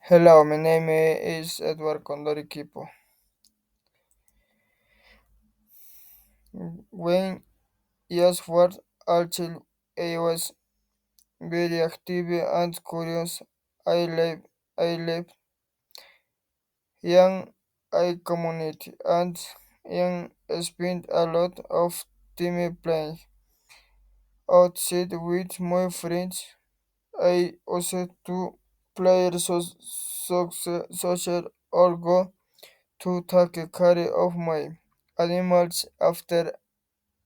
Hello, my name is Edward Condoriquipo. When yes for until I was very active and curious, I live young I community and young spent a lot of time playing outside with my friends. I also to play social or go to take care of my animals after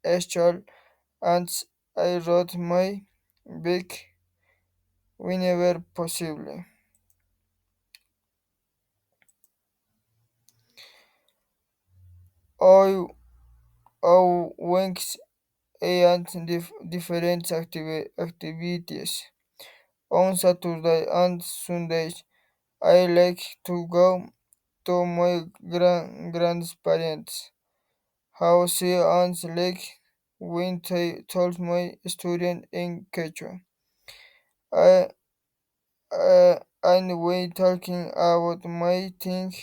Eschol, and I wrote my book whenever possible. I wings and different activities. On Saturday and Sundays, I like to go to my grandparents' house and like when they told my student in Quechua. I, and we talking about my thing,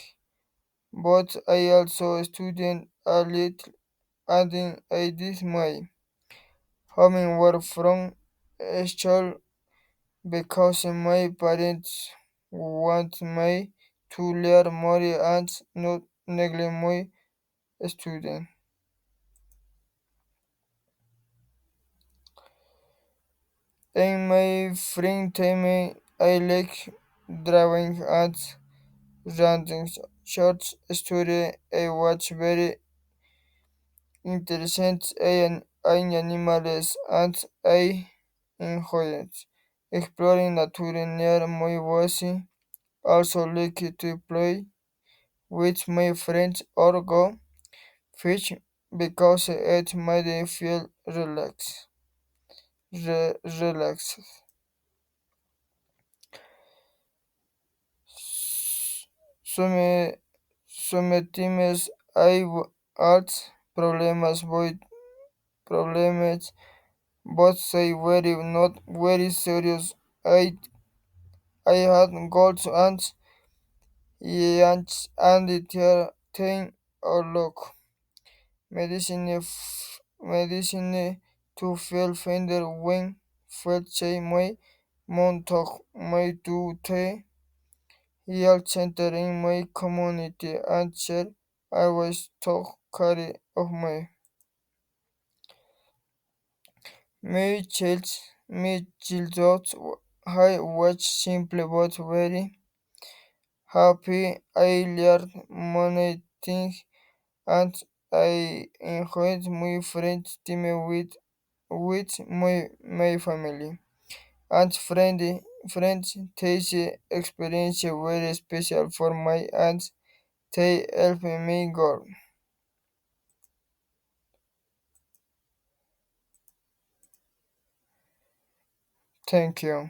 but I also student a little adding I did my homework from school because my parents want me to learn more and not neglect my student. In my free time, I like drawing and writing short story. I watch very interesting in animals and I enjoy it. Exploring nature near my house. Also like to play with my friends or go fish because it made me feel relaxed. Some sometimes art problems, but they were not very serious. I had goals and the thing or look. Medicine to feel finder when felt say my mom talk my to the health center in my community and share I was talk care of my children. I was simple but very happy. I learned many things and I enjoyed my friends time with my family and friends experience very special for my and they help me grow. Thank you.